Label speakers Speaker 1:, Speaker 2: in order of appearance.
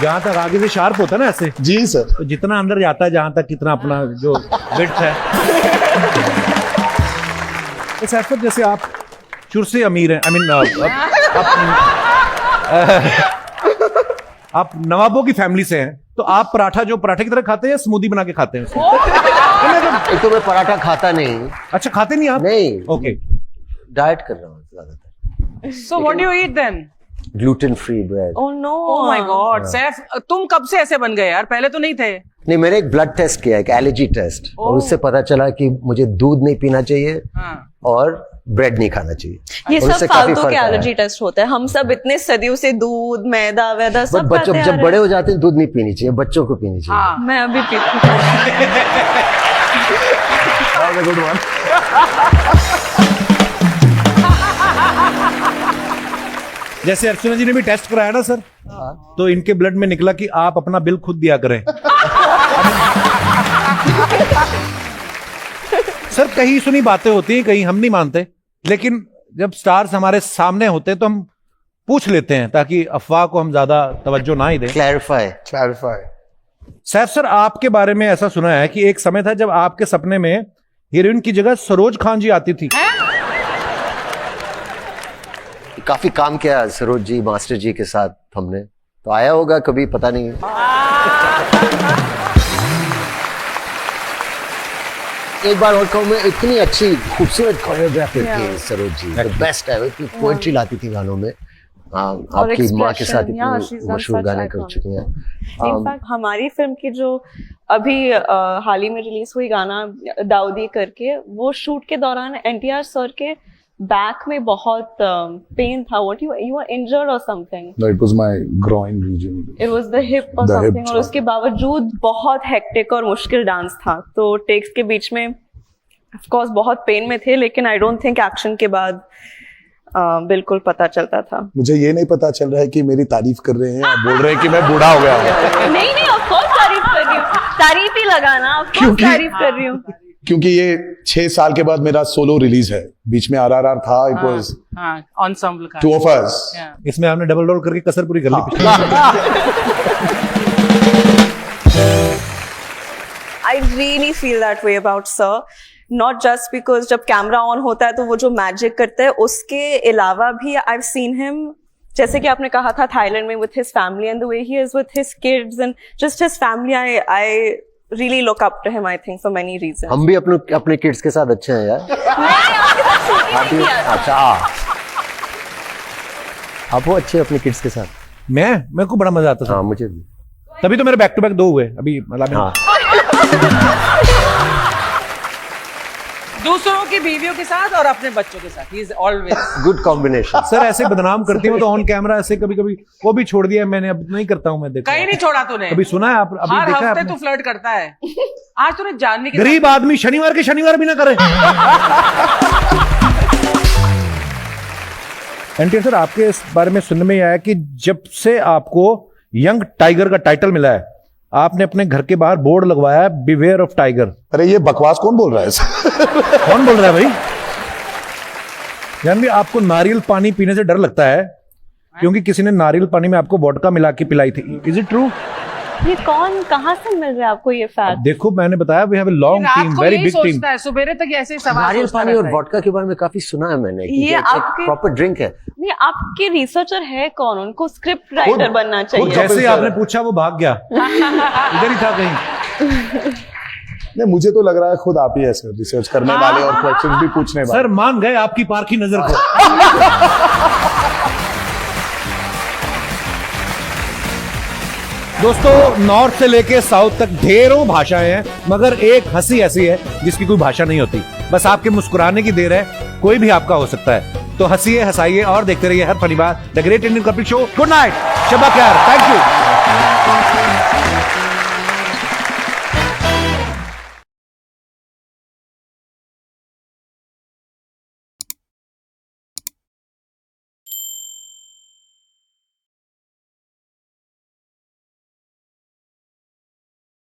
Speaker 1: जहां तक आगे से शार्प होता है ना ऐसे,
Speaker 2: जी सर।
Speaker 1: तो जितना अंदर जाता है जहां तक, कितना अपना जो विड्थ है। तो सर जैसे आप शुरू से अमीर हैं, आई मीन आप नवाबों की फैमिली से हैं, तो आप पराठा जो पराठे की तरह खाते हैं या स्मूदी बना के खाते हैं?
Speaker 3: एक तो मैं पराठा खाता नहीं।
Speaker 1: अच्छा, खाते नहीं आप?
Speaker 3: नहीं,
Speaker 1: ओके।
Speaker 3: डाइट कर रहा हूँ ज्यादातर।
Speaker 4: So what do you eat then?
Speaker 3: Gluten free bread.
Speaker 5: Oh no!
Speaker 4: Oh my God, Saif तुम कब से ऐसे बन गए यार? पहले तो नहीं थे।
Speaker 3: नहीं, मैंने एक ब्लड टेस्ट किया, एक एलर्जी टेस्ट, और उससे पता चला कि मुझे दूध नहीं पीना चाहिए और ब्रेड नहीं खाना चाहिए।
Speaker 5: ये
Speaker 3: और
Speaker 5: सब
Speaker 3: उससे काफी
Speaker 5: फालतू
Speaker 3: फर्क
Speaker 5: के
Speaker 3: आया।
Speaker 5: एलर्जी टेस्ट होते हैं। हम सब इतने सदियों से दूध, मैदा वैदा सब
Speaker 3: बच्चों
Speaker 5: खाते आ
Speaker 3: जब
Speaker 5: रहे
Speaker 3: बड़े हो जाते हैं दूध नहीं पीनी चाहिए, बच्चों को पीनी चाहिए।
Speaker 4: हाँ।
Speaker 5: हैं। मैं अभी पीती हूँ।
Speaker 2: Good one.
Speaker 1: जैसे अर्चना जी ने भी टेस्ट कराया ना सर, तो इनके ब्लड में निकला कि आप अपना बिल खुद दिया करें। सर कहीं सुनी बातें होती हैं, कहीं हम नहीं मानते, लेकिन जब स्टार्स हमारे सामने होते हैं तो हम पूछ लेते हैं ताकि अफवाह को हम ज्यादा तवज्जो ना ही दें।
Speaker 2: क्लैरिफाई।
Speaker 1: सैफ सर, आपके बारे में ऐसा सुना है कि एक समय था जब आपके सपने में हीरोइन की जगह सरोज खान जी आती थी।
Speaker 3: काफी काम किया सरोज जी, मास्टर जी के साथ हमने, तो आया होगा कभी, पता नहीं। एक बार और कहूँ मैं, इतनी अच्छी खूबसूरत कोरियोग्राफर थी सरोज जी, बेस्ट है। इतनी पोएट्री लाती थी गानों में। आपकी माँ के साथ इतनी मशहूर गाने कर चुकी हैं।
Speaker 5: इनफैक्ट हमारी फिल्म की जो अभी हाल ही में रिलीज हुई गाना दाऊदी करके, वो शूट के दौरान एनटीआर सर के बैक में बहुत पेन था। व्हाट यू वर इंजर्ड और something?
Speaker 2: No, it was my groin region.
Speaker 5: It was the hip और
Speaker 2: The hip
Speaker 5: समथिंग, और
Speaker 2: joint.
Speaker 5: उसके बावजूद बहुत हेक्टिक और मुश्किल डांस था। तो टेक्स के बीच में ऑफ कोर्स बहुत पेन में थे, लेकिन आई डोंट थिंक एक्शन के बाद बिल्कुल पता चलता था।
Speaker 2: मुझे ये नहीं पता चल रहा है कि मेरी तारीफ कर रहे हैं या बोल रहे हैं कि मैं बूढ़ा हो गया हूँ।
Speaker 5: नहीं ऑफ कोर्स तारीफ कर रही हूँ, तारीफ ही लगाना, ऑफ कोर्स तारीफ कर रही हूँ।
Speaker 2: क्योंकि ये 6 साल के बाद मेरा सोलो रिलीज है। बीच में आरआरआर था, इट वाज
Speaker 4: ensemble का।
Speaker 2: 2 of us।
Speaker 1: इसमें आपने डबल रोल करके कसर पूरी कर ली।
Speaker 5: I really feel that way about sir, not just because जब कैमरा ऑन होता है तो वो जो मैजिक करते हैं, उसके अलावा भी I've seen him, जैसे कि आपने कहा था थाईलैंड में, with his family and the way he is with his kids and just his family, I really look up to him, I think, for many reasons.
Speaker 3: हम भी अपने किड्स के साथ अच्छे हैं यार। अच्छा, आप वो अच्छे अपने किड्स के साथ।
Speaker 1: मेरे को बड़ा मजा आता था।
Speaker 3: हाँ, मुझे भी।
Speaker 1: तभी तो मेरे बैक टू बैक 2 हुए अभी, मतलब
Speaker 3: हाँ।
Speaker 4: दूसरों की बीवियों के साथ और अपने बच्चों के साथ, he is always
Speaker 3: good combination.
Speaker 1: Sir ऐसे बदनाम करती हूँ तो ऑन कैमरा ऐसे कभी कभी वो भी छोड़ दिया है मैंने, अब नहीं करता हूँ मैं। देखो
Speaker 4: कहीं नहीं छोड़ा तूने।
Speaker 1: कभी सुना है आप? अभी
Speaker 4: हर
Speaker 1: देखा है
Speaker 4: हफ्ते
Speaker 1: आपने?
Speaker 4: तू फ्लर्ट करता है। आज तूने जानवी के
Speaker 1: गरीब आदमी शनिवार के शनिवार भी ना करे। एनटीआर सर, आपके इस बारे में सुनने में आया कि जब से आपको यंग टाइगर का टाइटल मिला है, आपने अपने घर के बाहर बोर्ड लगवाया है, बिवेयर ऑफ टाइगर।
Speaker 2: अरे ये बकवास कौन बोल रहा है?
Speaker 1: कौन बोल रहा है भाई? जानवी, आपको नारियल पानी पीने से डर लगता है क्योंकि किसी ने नारियल पानी में आपको वोडका मिला के पिलाई थी। Is it true?
Speaker 5: ये कौन, कहाँ से मिल रहा है आपको ये फैक्ट?
Speaker 1: देखो मैंने बताया, वी हैव अ लॉन्ग
Speaker 4: रात
Speaker 1: टीम,
Speaker 4: को
Speaker 1: वेरी
Speaker 4: यही
Speaker 1: बिग टीम।
Speaker 4: सोचता है, सुबेरे तक ऐसे ही सवाल
Speaker 3: नारियल
Speaker 4: सोचता
Speaker 3: पानी और
Speaker 4: रहता है।
Speaker 3: वोडका के बारे में काफी सुना है मैंने।
Speaker 5: ये आपके
Speaker 3: प्रॉपर ड्रिंक है।
Speaker 5: नहीं, आपके रिसर्चर है कौन? उनको स्क्रिप्ट राइटर बनना
Speaker 1: वो
Speaker 5: चाहिए।
Speaker 1: जैसे ही आपने पूछा वो भाग गया, इधर ही था कहीं।
Speaker 2: नहीं, मुझे तो लग रहा है खुद आप ही ऐसे रिसर्च करने वाले और क्वेश्चन भी पूछने वाले।
Speaker 1: सर मान गए आपकी पारखी नजर को। दोस्तों, नॉर्थ से लेके साउथ तक ढेरों भाषाएं हैं, मगर एक हंसी ऐसी है जिसकी कोई भाषा नहीं होती। बस आपके मुस्कुराने की देर है, कोई भी आपका हो सकता है। तो हंसिए, हंसाइए और देखते रहिए हर शनिवार the great Indian Kapil show. Good night, शब्बा खैर, थैंक यू।